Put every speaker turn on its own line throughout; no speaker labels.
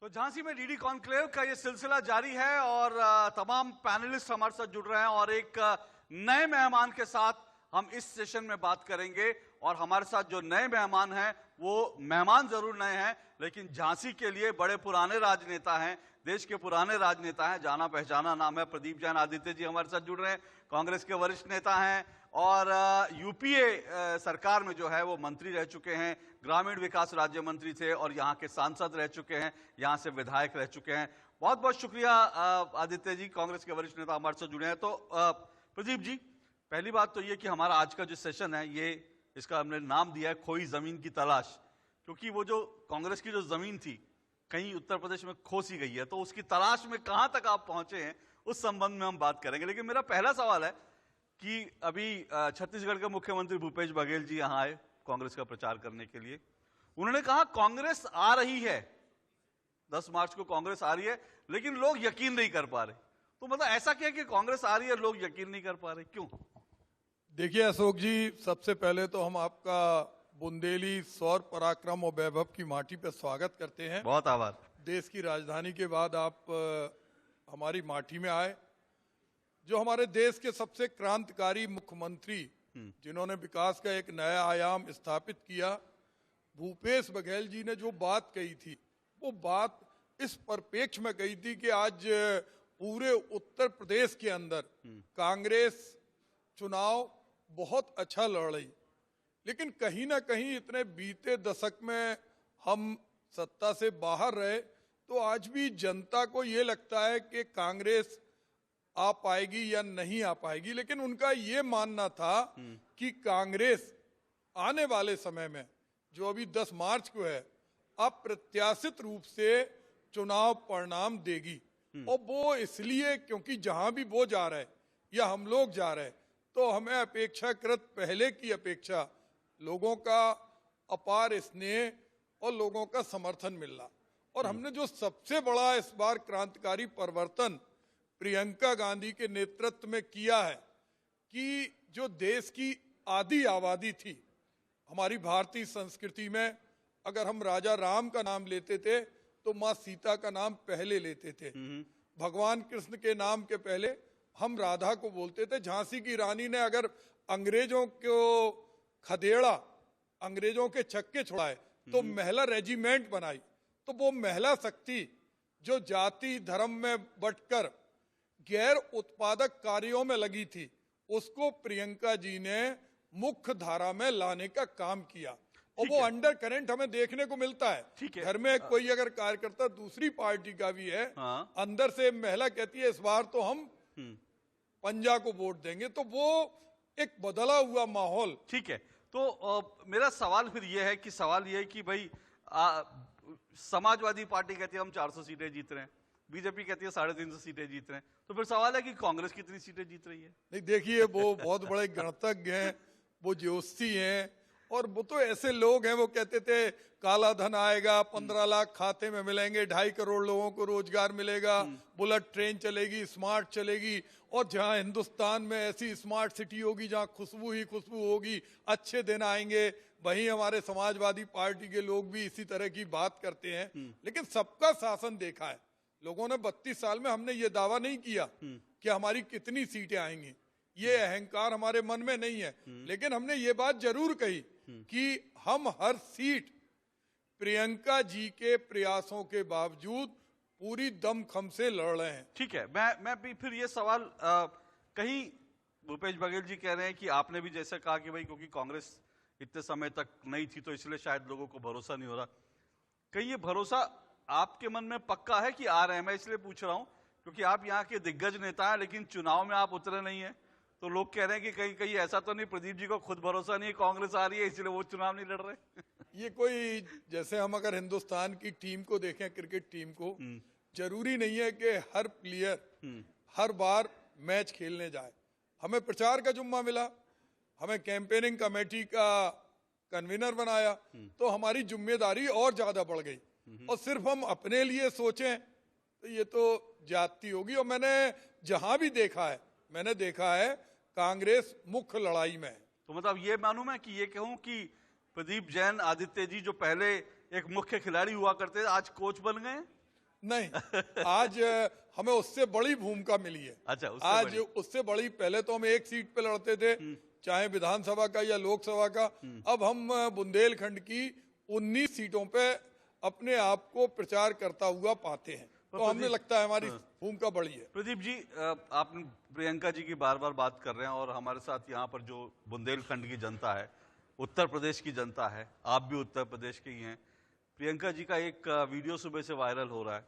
तो झांसी में DD conclave का ये सिलसिला जारी है और तमाम पैनलिस्ट हमारे साथ जुड़ रहे हैं और एक नए मेहमान के साथ हम इस सेशन में बात करेंगे। और हमारे साथ जो नए मेहमान हैं वो मेहमान जरूर नए हैं लेकिन झांसी के लिए बड़े पुराने राजनेता हैं, देश के पुराने राजनेता हैं, जाना पहचाना नाम है। प्रदीप जैन आदित्य जी हमारे साथ जुड़ रहे हैं, कांग्रेस के वरिष्ठ नेता हैं और यूपीए सरकार में जो है वो मंत्री रह चुके हैं, ग्रामीण विकास राज्य मंत्री थे और यहाँ के सांसद रह चुके हैं, यहाँ से विधायक रह चुके हैं। बहुत बहुत शुक्रिया आदित्य जी, कांग्रेस के वरिष्ठ नेता हमारे साथ जुड़े हैं। तो प्रदीप जी, पहली बात तो ये कि हमारा आज का जो सेशन है ये इसका हमने नाम दिया है खोई जमीन की तलाश, क्योंकि वो जो कांग्रेस की जो जमीन थी कहीं उत्तर प्रदेश में खो सी गई है, तो उसकी तलाश में कहां तक आप पहुंचे हैं उस संबंध में हम बात करेंगे। लेकिन मेरा पहला सवाल है कि अभी छत्तीसगढ़ के मुख्यमंत्री भूपेश बघेल जी यहां आए कांग्रेस का प्रचार करने के लिए। उन्होंने कहा कांग्रेस आ रही है, 10 मार्च को कांग्रेस आ रही है, लेकिन लोग यकीन नहीं कर पा रहे। तो मतलब ऐसा क्या कि कांग्रेस आ रही है लोग यकीन नहीं कर पा रहे, क्यों?
देखिए अशोक जी, सबसे पहले तो हम आपका बुंदेली सौर पराक्रम और वैभव की माटी पर स्वागत करते हैं।
बहुत आभार।
देश की राजधानी के बाद आप हमारी माटी में आए। जो हमारे देश के सबसे क्रांतिकारी मुख्यमंत्री जिन्होंने विकास का एक नया आयाम स्थापित किया, भूपेश बघेल जी ने जो बात कही थी वो बात इस परिप्रेक्ष्य में कही थी कि आज पूरे उत्तर प्रदेश के अंदर कांग्रेस चुनाव बहुत अच्छा लड़ रही, लेकिन कहीं ना कहीं इतने बीते दशक में हम सत्ता से बाहर रहे तो आज भी जनता को ये लगता है कि कांग्रेस आ पाएगी या नहीं आ पाएगी। लेकिन उनका ये मानना था कि कांग्रेस आने वाले समय में जो अभी 10 मार्च को है अप्रत्याशित रूप से चुनाव परिणाम देगी। और वो इसलिए क्योंकि जहां भी वो जा रहे या हम लोग जा रहे तो हमें अपेक्षाकृत पहले की अपेक्षा लोगों का अपार स्नेह और लोगों का समर्थन मिल रहा। और हमने जो सबसे बड़ा इस बार क्रांतिकारी परिवर्तन प्रियंका गांधी के नेतृत्व में किया है कि जो देश की आधी आबादी थी, हमारी भारतीय संस्कृति में अगर हम राजा राम का नाम लेते थे तो माँ सीता का नाम पहले लेते थे, भगवान कृष्ण के नाम के पहले हम राधा को बोलते थे। झांसी की रानी ने अगर अंग्रेजों को खदेड़ा, अंग्रेजों के छक्के छुड़ाए तो महिला रेजिमेंट बनाई। तो वो महिला शक्ति जो जाति धर्म में बंटकर गैर उत्पादक कार्यों में लगी थी, उसको प्रियंका जी ने मुख्य धारा में लाने का काम किया। और वो अंडर करंट हमें देखने को मिलता है। घर में कोई अगर कार्यकर्ता दूसरी पार्टी का भी है, अंदर से महिला कहती है इस बार तो हम पंजा को वोट देंगे, तो वो एक बदला हुआ माहौल।
ठीक है, तो मेरा सवाल फिर ये है कि भाई समाजवादी पार्टी कहती है हम 400 सीटें जीत रहे हैं, बीजेपी कहती है 350 सीटें जीत रहे हैं, तो फिर सवाल है कि कांग्रेस कितनी सीटें जीत रही है?
नहीं, देखिए वो बहुत बड़े गणतज्ञ हैं, वो ज्योतिषी हैं और वो तो ऐसे लोग हैं, वो कहते थे काला धन आएगा, 15 लाख खाते में मिलेंगे, 2.5 करोड़ लोगों को रोजगार मिलेगा, बुलेट ट्रेन चलेगी, स्मार्ट चलेगी, और जहां हिंदुस्तान में ऐसी स्मार्ट सिटी होगी जहां खुशबू ही खुशबू होगी, अच्छे दिन आएंगे। वहीं हमारे समाजवादी पार्टी के लोग भी इसी तरह की बात करते हैं। लेकिन सबका शासन देखा है लोगों ने। 32 साल में हमने ये दावा नहीं किया कि हमारी कितनी सीटें आएंगी, ये अहंकार हमारे मन में नहीं है। लेकिन हमने ये बात जरूर कही कि हम हर सीट प्रियंका जी के प्रयासों के बावजूद पूरी दमखम से लड़ रहे हैं।
ठीक है, मैं भी फिर ये सवाल कहीं भूपेश बघेल जी कह रहे हैं कि आपने भी जैसे कहा कि भाई क्योंकि कांग्रेस इतने समय तक नहीं थी तो इसलिए शायद लोगों को भरोसा नहीं हो रहा। कहीं ये भरोसा आपके मन में पक्का है कि आ रहे हैं? मैं इसलिए पूछ रहा हूं क्योंकि आप यहाँ के दिग्गज नेता हैं लेकिन चुनाव में आप उतरे नहीं है, तो लोग कह रहे हैं कि कहीं ऐसा तो नहीं प्रदीप जी को खुद भरोसा नहीं कांग्रेस आ रही है इसलिए वो चुनाव नहीं लड़ रहे?
ये कोई, जैसे हम अगर हिंदुस्तान की टीम को देखें, क्रिकेट टीम को, जरूरी नहीं है कि हर प्लेयर हर बार मैच खेलने जाए। हमें प्रचार का जुम्मा मिला, हमें कैंपेनिंग कमेटी का कन्वीनर बनाया, तो हमारी जिम्मेदारी और ज्यादा बढ़ गई। और सिर्फ हम अपने लिए सोचें तो ये तो ज्यादती होगी। और मैंने जहां भी देखा है, मैंने देखा है कांग्रेस मुख्य लड़ाई में है।
तो मतलब ये मालूम है कि ये कहूं कि प्रदीप जैन आदित्य जी जो पहले एक मुख्य खिलाड़ी हुआ करते थे आज कोच बन गए?
नहीं, आज हमें उससे बड़ी भूमिका मिली है।
अच्छा, उससे
आज
बड़ी।
उससे बड़ी, पहले तो हम एक सीट पे लड़ते थे, चाहे विधानसभा का या लोकसभा का। अब हम बुंदेलखंड की 19 सीटों पे अपने आप को प्रचार करता हुआ पाते हैं, तो हमें लगता है हमारी भूमिका बड़ी है।
प्रदीप जी, आप प्रियंका जी की बार बार बात कर रहे हैं और हमारे साथ यहाँ पर जो बुंदेलखंड की जनता है, उत्तर प्रदेश की जनता है, आप भी उत्तर प्रदेश के ही हैं। प्रियंका जी का एक वीडियो सुबह से वायरल हो रहा है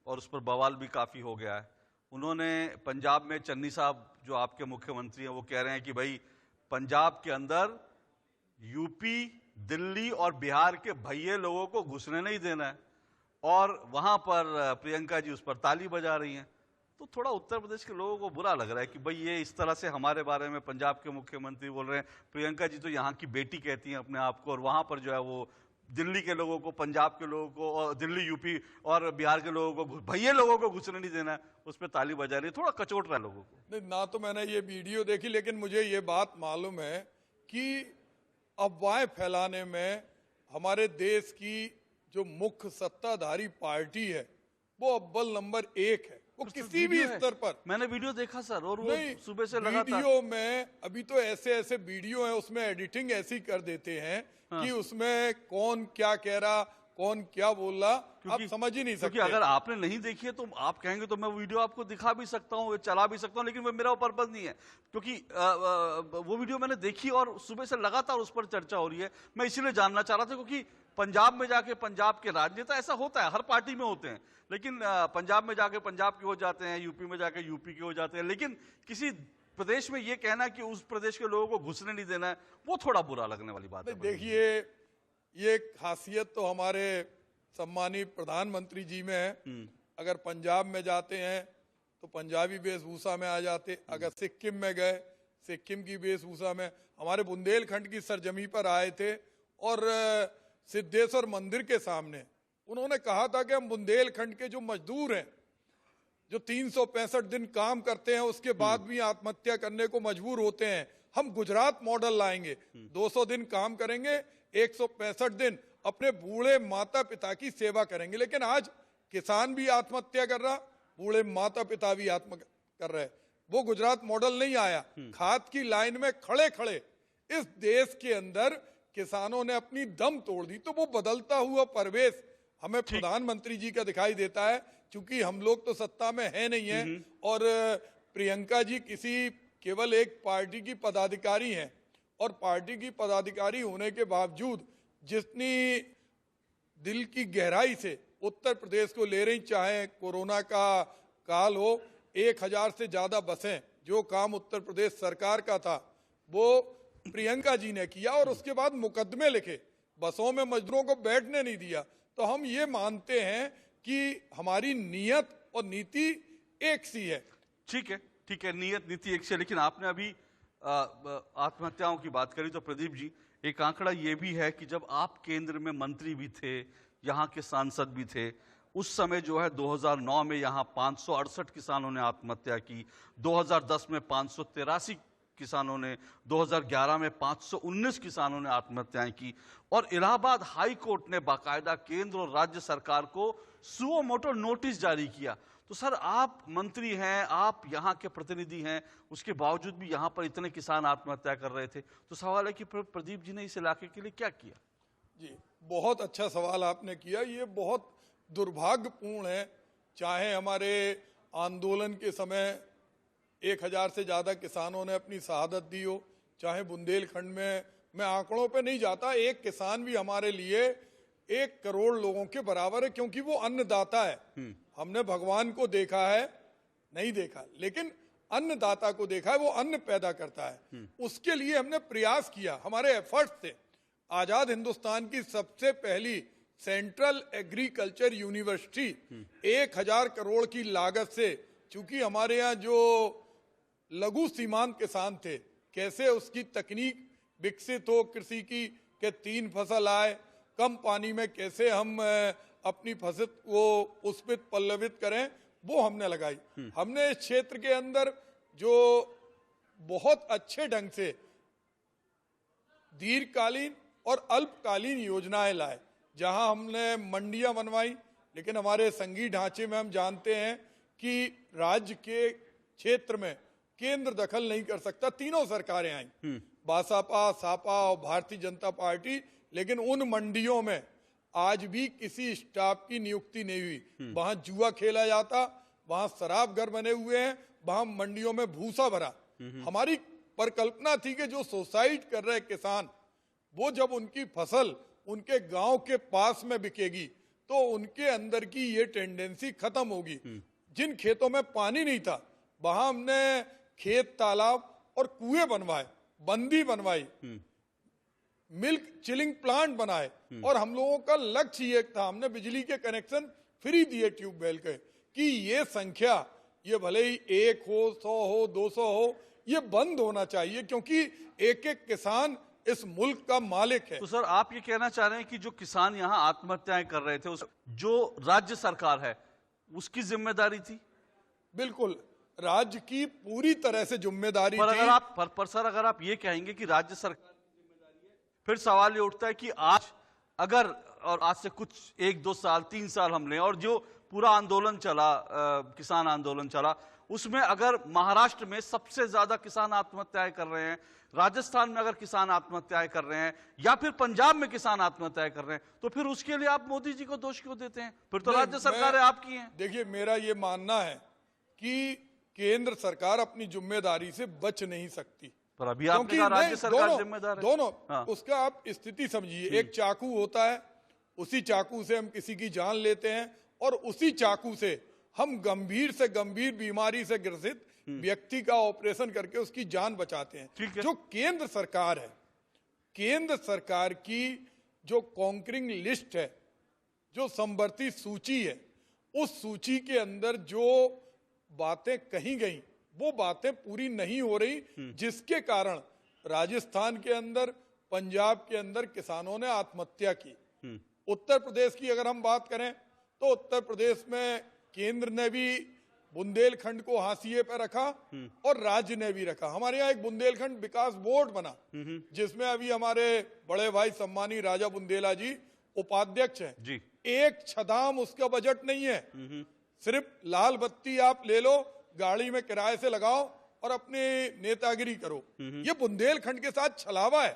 और उस पर बवाल भी काफ़ी हो गया है। उन्होंने पंजाब में, चन्नी साहब जो आपके मुख्यमंत्री हैं, वो कह रहे हैं कि भाई पंजाब के अंदर यूपी, दिल्ली और बिहार के भैये लोगों को घुसने नहीं देना है, और वहां पर प्रियंका जी उस पर ताली बजा रही हैं। तो थोड़ा उत्तर प्रदेश के लोगों को बुरा लग रहा है कि भाई ये इस तरह से हमारे बारे में पंजाब के मुख्यमंत्री बोल रहे हैं। प्रियंका जी तो यहाँ की बेटी कहती हैं अपने आप को, और वहां पर जो है वो दिल्ली के लोगों को, पंजाब के लोगों को, और दिल्ली, यूपी और बिहार के लोगों को, भैये लोगों को घुसने नहीं देना है, उस पर ताली बजा रही है। थोड़ा कचोट रहा है लोगों को।
नहीं, ना तो मैंने ये वीडियो देखी, लेकिन मुझे ये बात मालूम है कि अफवाहें फैलाने में हमारे देश की जो मुख्य सत्ताधारी पार्टी है वो अव्वल नंबर 1 है। वो किसी भी स्तर पर,
मैंने वीडियो देखा सर, और वो
नहीं,
सुबह से लगातार
वीडियो में अभी तो ऐसे ऐसे वीडियो हैं, उसमें एडिटिंग ऐसी कर देते हैं कि उसमें कौन क्या कह रहा, कौन क्या बोल रहा, आप समझ ही नहीं सकते।
क्योंकि अगर आपने नहीं देखी है तो आप कहेंगे तो मैं वीडियो आपको दिखा भी सकता हूँ, चला भी सकता हूँ, लेकिन वो मेरा पर्पज नहीं है। क्योंकि वो वीडियो मैंने देखी और सुबह से लगातार उस पर चर्चा हो रही है। मैं इसीलिए जानना चाह रहा था, क्योंकि पंजाब में जाके पंजाब के राजनेता, ऐसा होता है, हर पार्टी में होते हैं, लेकिन पंजाब में जाके पंजाब के हो जाते हैं, यूपी में जाके यूपी के हो जाते हैं, लेकिन किसी प्रदेश में ये कहना कि उस प्रदेश के लोगों को घुसने नहीं देना है, वो थोड़ा बुरा लगने वाली बात है।
देखिए, ये खासियत तो हमारे सम्मानित प्रधानमंत्री जी में है। अगर पंजाब में जाते हैं तो पंजाबी वेशभूषा में आ जाते, अगर सिक्किम में गए सिक्किम की वेशभूषा में। हमारे बुंदेलखंड की सरजमी पर आए थे और सिद्धेश्वर मंदिर के सामने उन्होंने कहा था कि हम बुंदेलखंड के जो मजदूर हैं, जो 365 दिन काम करते हैं, उसके बाद भी आत्महत्या करने को मजबूर होते हैं, हम गुजरात मॉडल लाएंगे। 200 दिन काम करेंगे, 165 दिन अपने बूढ़े माता पिता की सेवा करेंगे। लेकिन आज किसान भी आत्महत्या कर रहा, बूढ़े माता पिता भी आत्महत्या कर रहे। वो गुजरात मॉडल नहीं आया। खाद की लाइन में खड़े खड़े इस देश के अंदर किसानों ने अपनी दम तोड़ दी। तो वो बदलता हुआ परिवेश हमें प्रधानमंत्री जी का दिखाई देता है, क्योंकि हम लोग तो सत्ता में है नहीं है, और प्रियंका जी किसी केवल एक पार्टी की पदाधिकारी हैं, और पार्टी की पदाधिकारी होने के बावजूद जितनी दिल की गहराई से उत्तर प्रदेश को ले रही, चाहे कोरोना का काल हो, 1000 से ज्यादा बसें, जो काम उत्तर प्रदेश सरकार का था वो प्रियंका जी ने किया, और उसके बाद मुकदमे लिखे, बसों में मजदूरों को बैठने नहीं दिया। तो हम ये मानते हैं कि हमारी नीयत और नीति एक सी है।
ठीक है, नीयत नीति एक सी है। लेकिन आपने अभी आत्महत्याओं की बात करी, तो प्रदीप जी, एक आंकड़ा ये भी है कि जब आप केंद्र में मंत्री भी थे, यहाँ के सांसद भी थे, उस समय जो है 2009 में यहाँ 568 किसानों ने आत्महत्या की, 2010 में 583 किसानों ने, 2011 में 519 किसानों ने आत्महत्याएं की, और इलाहाबाद हाई कोर्ट ने बाकायदा केंद्र और राज्य सरकार को सुओ मोटो नोटिस जारी किया। तो सर, आप मंत्री हैं, आप यहाँ के प्रतिनिधि हैं, उसके बावजूद भी यहाँ पर इतने किसान आत्महत्या कर रहे थे। तो सवाल है कि प्रदीप जी ने इस इलाके के लिए क्या किया?
जी, बहुत अच्छा सवाल आपने किया। ये बहुत दुर्भाग्यपूर्ण है। चाहे हमारे आंदोलन के समय 1000 से ज्यादा किसानों ने अपनी शहादत दी हो, चाहे बुंदेलखंड में, मैं आंकड़ों पे नहीं जाता, एक किसान भी हमारे लिए 1 करोड़ लोगों के बराबर है, क्योंकि वो अन्नदाता है। हमने भगवान को देखा है नहीं देखा, लेकिन अन्नदाता को देखा है, वो अन्न पैदा करता है। उसके लिए हमने प्रयास किया, हमारे एफर्ट्स थे। आजाद हिंदुस्तान की सबसे पहली सेंट्रल एग्रीकल्चर यूनिवर्सिटी 1000 करोड़ की लागत से, चूंकि हमारे यहाँ जो लघु सीमांत किसान थे, कैसे उसकी तकनीक विकसित हो कृषि की, के 3 फसल आए, कम पानी में कैसे हम अपनी फसल को पुष्पित पल्लवित करें, वो हमने लगाई। हमने इस क्षेत्र के अंदर जो बहुत अच्छे ढंग से दीर्घकालीन और अल्पकालीन योजनाएं लाए, जहां हमने मंडियां बनवाई, लेकिन हमारे संघीय ढांचे में हम जानते हैं कि राज्य के क्षेत्र में केंद्र दखल नहीं कर सकता। तीनों सरकारें आई, बासपा, सापा और भारतीय जनता पार्टी, लेकिन उन मंडियों में आज भी किसी स्टाफ की नियुक्ति नहीं हुई। वहां जुआ खेला जाता, वहां शराब घर बने हुए हैं, वहां मंडियों में भूसा भरा। हमारी परिकल्पना थी कि जो सुसाइड कर रहे किसान, वो जब उनकी फसल उनके गांव के पास में बिकेगी तो उनके अंदर की ये टेंडेंसी खत्म होगी। जिन खेतों में पानी नहीं था वहां हमने खेत, तालाब और कुएं बनवाए, बंदी बनवाई, मिल्क चिलिंग प्लांट बनाए, और हम लोगों का लक्ष्य ये था, हमने बिजली के कनेक्शन फ्री दिए ट्यूबवेल के, कि ये संख्या, ये भले ही 1 हो, 100 हो, 200 हो, ये बंद होना चाहिए, क्योंकि एक एक किसान इस मुल्क का मालिक है।
तो सर आप ये कहना चाह रहे हैं कि जो किसान यहाँ आत्महत्याएं कर रहे थे, जो राज्य सरकार है उसकी जिम्मेदारी थी?
बिल्कुल, राज्य की पूरी तरह से जिम्मेदारी
पर
थी।
अगर आप सर अगर आप ये कहेंगे कि राज्य सरकार की जिम्मेदारी है, फिर सवाल ये उठता है कि आज अगर, और आज से कुछ 1-2 साल 3 साल हमने, और जो पूरा आंदोलन चला, किसान आंदोलन चला, उसमें अगर महाराष्ट्र में सबसे ज्यादा किसान आत्महत्याएं कर रहे हैं, राजस्थान में अगर किसान आत्महत्याएं कर रहे हैं, या फिर पंजाब में किसान आत्महत्याएं कर रहे हैं, तो फिर उसके लिए आप मोदी जी को दोष क्यों देते हैं? फिर तो राज्य सरकारें आपकी हैं।
देखिए, मेरा ये मानना है कि केंद्र सरकार अपनी जिम्मेदारी से बच नहीं सकती।
पर अभी आपने कहा राज्य सरकार जिम्मेदार है।
दोनों, हाँ। उसका आप स्थिति समझिए, एक चाकू होता है, उसी चाकू से हम किसी की जान लेते हैं, और उसी चाकू से हम गंभीर से गंभीर बीमारी से ग्रसित व्यक्ति का ऑपरेशन करके उसकी जान बचाते हैं। जो केंद्र सरकार है, केंद्र सरकार की जो कॉन्करिंग लिस्ट है, जो समवर्ती सूची है, उस सूची के अंदर जो बातें कही गई वो बातें पूरी नहीं हो रही, जिसके कारण राजस्थान के अंदर, पंजाब के अंदर किसानों ने आत्महत्या की। उत्तर प्रदेश की अगर हम बात करें तो उत्तर प्रदेश में केंद्र ने भी बुंदेलखंड को हाशिए पर रखा और राज्य ने भी रखा। हमारे यहाँ एक बुंदेलखंड विकास बोर्ड बना, जिसमें अभी हमारे बड़े भाई सम्मानी राजा बुंदेला जी उपाध्यक्ष हैं जी। एक छदाम उसका बजट नहीं है, सिर्फ लाल बत्ती आप ले लो, गाड़ी में किराए से लगाओ और अपने नेतागिरी करो। ये बुंदेलखंड के साथ छलावा है।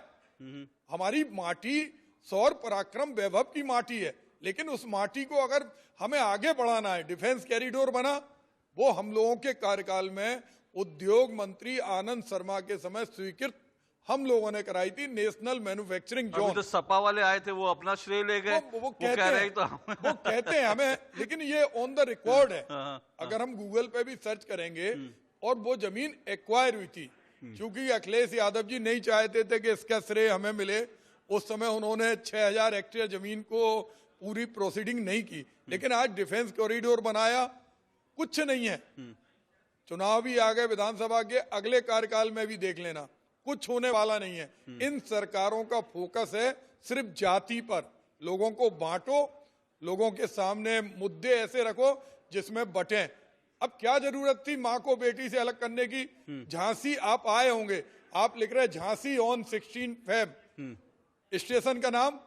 हमारी माटी सौर पराक्रम वैभव की माटी है, लेकिन उस माटी को अगर हमें आगे बढ़ाना है, डिफेंस कॉरिडोर बना, वो हम लोगों के कार्यकाल में उद्योग मंत्री आनंद शर्मा के समय स्वीकृत हम लोगों ने कराई थी, नेशनल मैन्युफैक्चरिंग जोन।
तो सपा वाले आए थे, वो अपना श्रेय ले गए,
वो कहते हैं हमें, लेकिन ये ऑन द रिकॉर्ड है। अगर हम गूगल पे भी सर्च करेंगे, और वो जमीन एक्वायर हुई थी, क्योंकि अखिलेश यादव जी नहीं चाहते थे कि इसका श्रेय हमें मिले। उस समय उन्होंने 6000 हेक्टेयर जमीन को पूरी प्रोसीडिंग नहीं की, लेकिन आज डिफेंस कॉरिडोर बनाया, कुछ नहीं है। चुनाव भी आ गए विधानसभा के, अगले कार्यकाल में भी देख लेना, कुछ होने वाला नहीं है। इन सरकारों का फोकस है सिर्फ जाति पर। लोगों को बांटो, लोगों के सामने मुद्दे ऐसे रखो जिसमें बटें। अब क्या जरूरत थी माँ को बेटी से अलग करने की? झांसी आप आए होंगे, आप लिख रहे झांसी ऑन 16 फेब, स्टेशन का नाम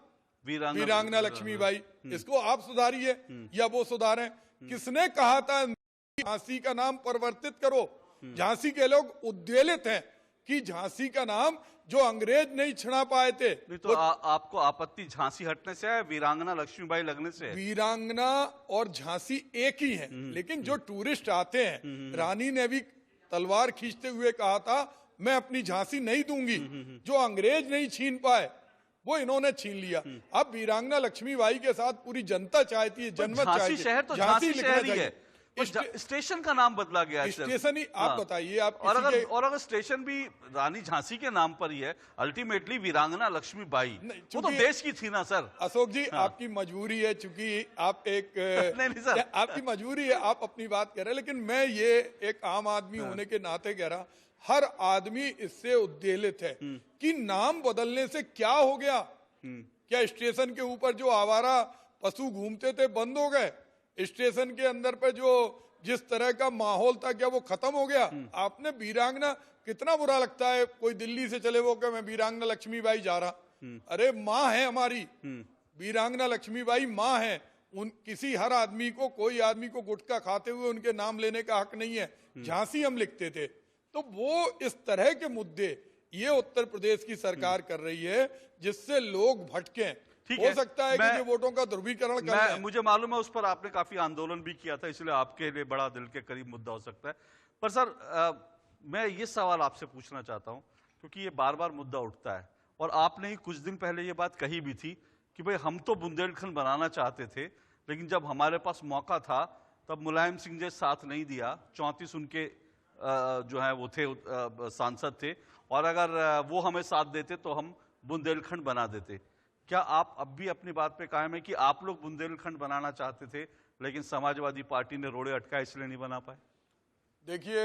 वीरांगना लक्ष्मीबाई। इसको आप सुधारिए या वो सुधारें। किसने कहा था झांसी का नाम परिवर्तित करो? झांसी के लोग उद्वेलित हैं कि झांसी का नाम जो अंग्रेज नहीं छिड़ा पाए थे।
नहीं तो आपको आपत्ति झांसी हटने से है, वीरांगना लक्ष्मीबाई लगने से है?
वीरांगना और झांसी एक ही है, लेकिन जो टूरिस्ट आते हैं, रानी ने भी तलवार खींचते हुए कहा था मैं अपनी झांसी नहीं दूंगी। जो अंग्रेज नहीं छीन पाए वो इन्होंने छीन लिया। अब वीरांगना लक्ष्मीबाई के साथ पूरी जनता चाहती है, जनमत चाहती है।
शहर तो झांसी शहर ही है, स्टेशन का नाम बदला गया है।
स्टेशन ही आप बताइए आप।
और अगर स्टेशन भी रानी झांसी के नाम पर ही है, अल्टीमेटली वीरांगना लक्ष्मीबाई वो तो देश की थी ना सर।
अशोक जी, आपकी मजबूरी है, चूंकि आप एक
नहीं सर,
आपकी मजबूरी है, आप अपनी बात कह रहे हैं, लेकिन मैं ये एक आम आदमी होने के नाते कह रहा, हर आदमी इससे उद्वेलित है कि नाम बदलने से क्या हो गया। क्या स्टेशन के ऊपर जो आवारा पशु घूमते थे बंद हो गए? स्टेशन के अंदर पे जो जिस तरह का माहौल था, क्या वो खत्म हो गया? आपने वीरांगना, कितना बुरा लगता है कोई दिल्ली से चले वो कि मैं वीरांगना लक्ष्मीबाई जा रहा। अरे माँ है हमारी, वीरांगना लक्ष्मीबाई माँ है, किसी हर आदमी को, कोई आदमी को गुटखा खाते हुए उनके नाम लेने का हक नहीं है। झांसी हम लिखते थे। तो वो इस तरह के मुद्दे ये उत्तर प्रदेश की सरकार कर रही है जिससे लोग भटकें। हो सकता है कि ये वोटों का ध्रुवीकरण कर रहे हैं।
मुझे मालूम है उस पर आपने काफी आंदोलन भी किया था, इसलिए आपके लिए बड़ा दिल के करीब मुद्दा हो सकता है। पर सर मैं ये सवाल आपसे पूछना चाहता हूं क्योंकि ये बार बार मुद्दा उठता है और आपने ही कुछ दिन पहले ये बात कही भी थी कि भाई हम तो बुंदेलखंड बनाना चाहते थे, लेकिन जब हमारे पास मौका था तब मुलायम सिंह जी साथ नहीं दिया। 34 उनके जो है वो थे सांसद थे, और अगर वो हमें साथ देते तो हम बुंदेलखंड बना देते। क्या आप अब भी अपनी बात पे कायम है कि आप लोग बुंदेलखंड बनाना चाहते थे लेकिन समाजवादी पार्टी ने रोड़े अटकाए इसलिए नहीं बना पाए?
देखिए,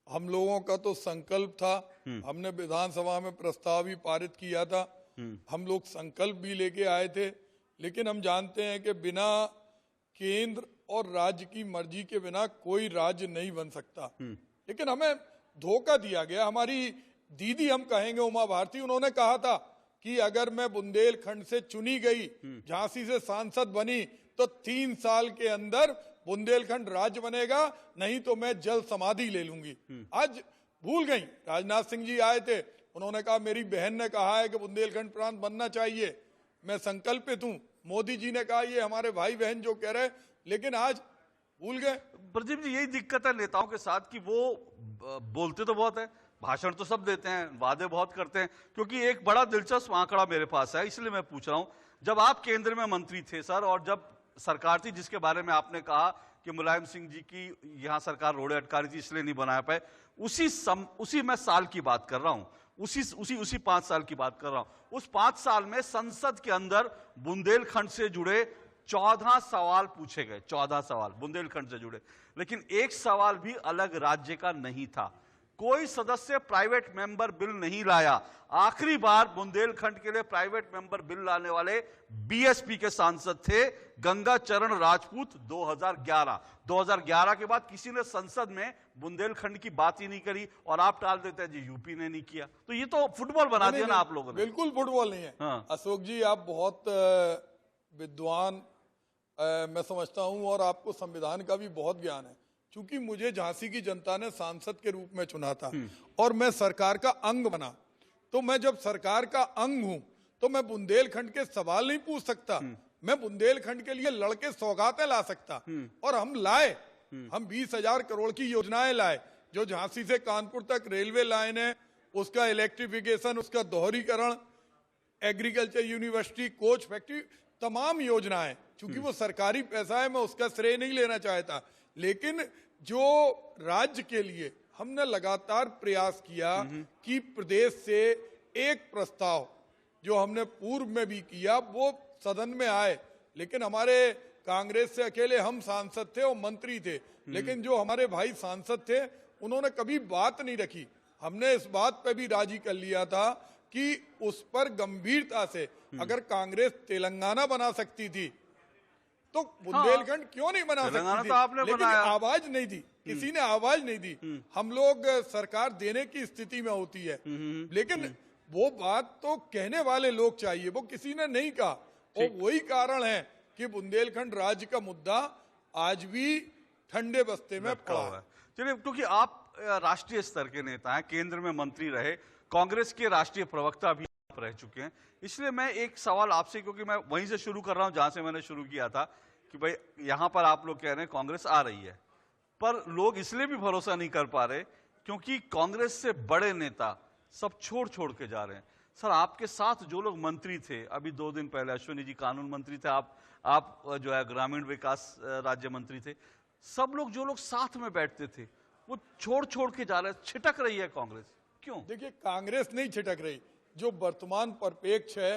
हम लोगों का तो संकल्प था, हमने विधानसभा में प्रस्ताव भी पारित किया था, हम लोग संकल्प भी लेके आए थे, लेकिन हम जानते हैं कि बिना केंद्र और राज्य की मर्जी के बिना कोई राज्य नहीं बन सकता। लेकिन हमें धोखा दिया गया। हमारी दीदी, हम कहेंगे उमा भारती, उन्होंने कहा था कि अगर मैं बुंदेलखंड से चुनी गई, झांसी से सांसद बनी, तो 3 साल के अंदर बुंदेलखंड राज्य बनेगा, नहीं तो मैं जल समाधि ले लूंगी। आज भूल गई। राजनाथ सिंह जी आए थे, उन्होंने कहा मेरी बहन ने कहा है कि बुंदेलखंड प्रांत बनना चाहिए, मैं संकल्पित हूं। मोदी जी ने कहा ये हमारे भाई बहन जो कह रहे, लेकिन आज भूल गए।
प्रदीप जी, यही दिक्कत है नेताओं के साथ कि वो बोलते तो बहुत है, भाषण तो सब देते हैं, वादे बहुत करते हैं। क्योंकि एक बड़ा दिलचस्प आंकड़ा मेरे पास है, इसलिए मैं पूछ रहा हूं। जब आप केंद्र में मंत्री थे सर, और जब सरकार थी जिसके बारे में आपने कहा कि मुलायम सिंह जी की यहां सरकार रोड़े अटका रही थी इसलिए नहीं बना पाए, उसी मैं साल की बात कर रहा हूं, उसी 5 साल की बात कर रहा हूं। उस 5 साल में संसद के अंदर बुंदेलखंड से जुड़े 14 सवाल पूछे गए, 14 सवाल बुंदेलखंड से जुड़े, लेकिन एक सवाल भी अलग राज्य का नहीं था। कोई सदस्य प्राइवेट मेंबर बिल नहीं लाया। आखिरी बार बुंदेलखंड के लिए प्राइवेट मेंबर बिल लाने वाले बीएसपी के सांसद थे गंगा चरण राजपूत 2011 के बाद किसी ने संसद में बुंदेलखंड की बात ही नहीं करी, और आप टाल देते हैं जी यूपी ने नहीं किया। तो ये तो फुटबॉल बना दिया ना आप लोगों ने।
बिल्कुल फुटबॉल नहीं है।
हाँ।
अशोक जी, आप बहुत विद्वान मैं समझता हूं, और आपको संविधान का भी बहुत ज्ञान है। चूंकि मुझे झांसी की जनता ने सांसद के रूप में चुना था और मैं सरकार का अंग बना, तो मैं जब सरकार का अंग हूं तो मैं बुंदेलखंड के सवाल नहीं पूछ सकता। मैं बुंदेलखंड के लिए लड़के सौगातें ला सकता, और हम लाए। हम 20,000 करोड़ की योजनाएं लाए, जो झांसी से कानपुर तक रेलवे लाइन है, उसका इलेक्ट्रिफिकेशन, उसका दोहरीकरण, एग्रीकल्चर यूनिवर्सिटी, कोच फैक्ट्री, तमाम योजनाएं। चूंकि वो सरकारी पैसा है, मैं उसका श्रेय नहीं लेना चाहता, लेकिन जो राज्य के लिए हमने लगातार प्रयास किया कि प्रदेश से एक प्रस्ताव जो हमने पूर्व में भी किया वो सदन में आए, लेकिन हमारे कांग्रेस से अकेले हम सांसद थे और मंत्री थे, लेकिन जो हमारे भाई सांसद थे उन्होंने कभी बात नहीं रखी। हमने इस बात पे भी राजी कर लिया था कि उस पर गंभीरता से, अगर कांग्रेस तेलंगाना बना सकती थी तो बुंदेलखंड क्यों नहीं बना सकती थी?
तो आपने
लेकिन
बनाया।
आवाज नहीं दी, किसी ने आवाज नहीं दी। हम लोग सरकार देने की स्थिति में होती है, लेकिन वो बात तो कहने वाले लोग चाहिए, वो किसी ने नहीं कहा। और वही कारण है कि बुंदेलखंड राज्य का मुद्दा आज भी ठंडे बस्ते में पड़ा है।
चलिए, क्योंकि आप राष्ट्रीय स्तर के नेता हैं, केंद्र में मंत्री रहे, कांग्रेस के राष्ट्रीय प्रवक्ता भी रह चुके हैं, इसलिए मैं एक सवाल आपसे, क्योंकि मैं वहीं से शुरू कर रहा हूं जहां से मैंने शुरू किया था कि भाई यहां पर आप लोग कह रहे हैं कांग्रेस आ रही है, पर लोग इसलिए भी भरोसा नहीं कर पा रहे क्योंकि कांग्रेस से बड़े नेता सब छोड़ के जा रहे हैं। सर, आपके साथ जो लोग मंत्री थे, अभी 2 दिन पहले अश्विनी जी कानून मंत्री थे, आप जो है ग्रामीण विकास राज्य मंत्री थे, सब लोग जो लोग साथ में बैठते थे वो छोड़ के जा रहे हैं। छिटक रही है कांग्रेस, क्यों?
देखिए, कांग्रेस नहीं छिटक रही। जो वर्तमान परिप्रेक्ष्य है,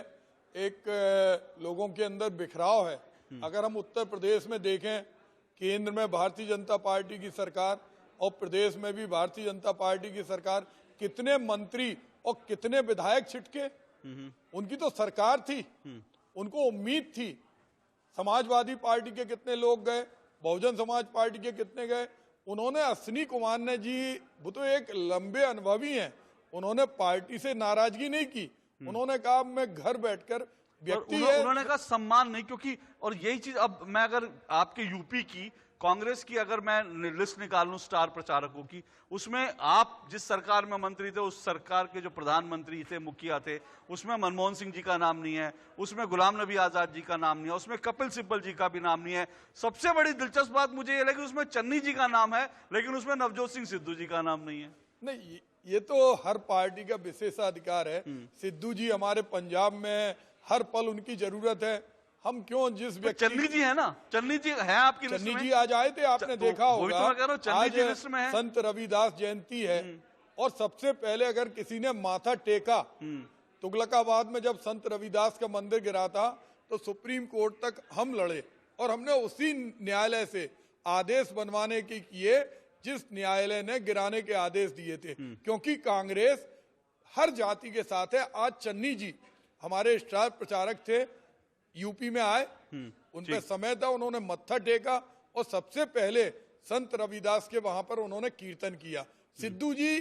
एक लोगों के अंदर बिखराव है। अगर हम उत्तर प्रदेश में देखें, केंद्र में भारतीय जनता पार्टी की सरकार और प्रदेश में भी भारतीय जनता पार्टी की सरकार, कितने मंत्री और कितने विधायक छिटके? उनकी तो सरकार थी, उनको उम्मीद थी। समाजवादी पार्टी के कितने लोग गए, बहुजन समाज पार्टी के कितने गए? उन्होंने, अश्विनी कुमार ने जी, वो तो एक लंबे अनुभवी हैं, उन्होंने पार्टी से नाराजगी नहीं की। उन्होंने कहा मैं घर बैठकर व्यक्ति है।
उन्होंने कहा सम्मान नहीं, क्योंकि और यही चीज अब मैं अगर आपके यूपी की कांग्रेस की अगर मैं लिस्ट निकाल लूं स्टार प्रचारकों की, उसमें आप जिस सरकार में मंत्री थे उस सरकार के जो प्रधानमंत्री थे, मुखिया थे, उसमें मनमोहन सिंह जी का नाम नहीं है, उसमें गुलाम नबी आजाद जी का नाम नहीं है, उसमें कपिल सिब्बल जी का भी नाम नहीं है। सबसे बड़ी दिलचस्प बात मुझे ये लगी उसमें चन्नी जी का नाम है, लेकिन उसमें नवजोत सिंह सिद्धू जी का नाम नहीं है।
नहीं, ये तो हर पार्टी का विशेषाधिकार है। सिद्धू जी हमारे पंजाब में हर पल उनकी जरूरत है। हम क्यों जिस व्यक्ति,
चन्नी जी है ना, चन्नी जी है आपकी लिस्ट
चन्नी
में?
जी आज आए थे, आपने देखा
वही तो
होगा।
मैं कह रहा हूं, चन्नी जी लिस्ट में है।
संत रविदास जयंती है और सबसे पहले अगर किसी ने माथा टेका, तुगलकाबाद में जब संत रविदास का मंदिर गिरा था तो सुप्रीम कोर्ट तक हम लड़े और हमने उसी न्यायालय से आदेश बनवाने की किए जिस न्यायालय ने गिराने के आदेश दिए थे, क्योंकि कांग्रेस हर जाति के साथ है। आज चन्नी जी हमारे स्टार प्रचारक थे, यूपी में आए, उन पे समय था, उन्होंने मत्था टेका और सबसे पहले संत रविदास के वहां पर उन्होंने कीर्तन किया। सिद्धू जी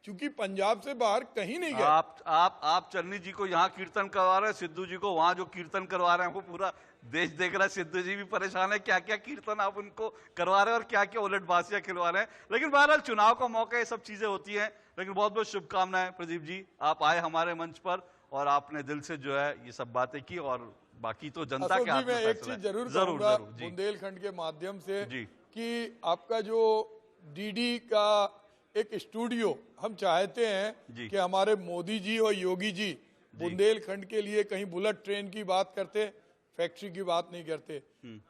चूंकि पंजाब से बाहर कहीं नहीं गए।
आप चन्नी जी को यहाँ कीर्तन करवा रहे हैं, सिद्धू जी को वहां जो कीर्तन करवा रहे हैं वो पूरा देश देख रहा है। सिद्धू जी भी परेशान है, क्या क्या कीर्तन आप उनको करवा रहे हैं और क्या क्या उलटबाजियां खिलवा रहे हैं। लेकिन बहरहाल चुनाव का मौका, ये सब चीजें होती हैं। लेकिन बहुत बहुत शुभकामनाएं प्रदीप जी, आप आए हमारे मंच पर और आपने दिल से जो है ये सब बातें की, और बाकी तो जनता के हाथ में
एक चीज जरूर कहूंगा बुंदेलखंड के माध्यम से कि आपका जो डीडी का एक स्टूडियो, हम चाहते हैं कि हमारे मोदी जी और योगी जी बुंदेलखंड के लिए कहीं बुलेट ट्रेन की बात करते, फैक्ट्री की बात नहीं करते,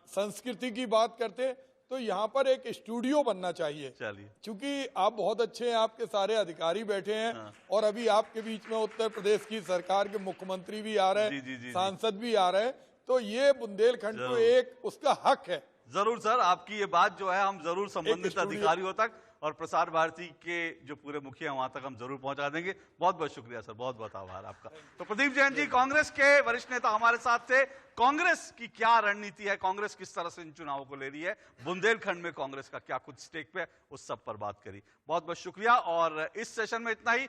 संस्कृति की बात करते, तो यहाँ पर एक स्टूडियो बनना चाहिए। क्योंकि आप बहुत अच्छे हैं, आपके सारे अधिकारी बैठे हैं और अभी आपके बीच में उत्तर प्रदेश की सरकार के मुख्यमंत्री भी आ रहे हैं, सांसद भी आ रहे हैं, तो ये बुंदेलखंड को एक उसका हक है।
जरूर सर, आपकी ये बात जो है हम जरूर संबंधित अधिकारियों तक और प्रसार भारती के जो पूरे मुखिया वहां तक हम जरूर पहुंचा देंगे। बहुत बहुत शुक्रिया सर, बहुत बहुत आभार आपका। तो प्रदीप जैन जी कांग्रेस के वरिष्ठ नेता हमारे साथ थे। कांग्रेस की क्या रणनीति है, कांग्रेस किस तरह से इन चुनावों को ले रही है, बुंदेलखंड में कांग्रेस का क्या कुछ स्टेक पे, उस सब पर बात करी। बहुत बहुत शुक्रिया और इस सेशन में इतना ही।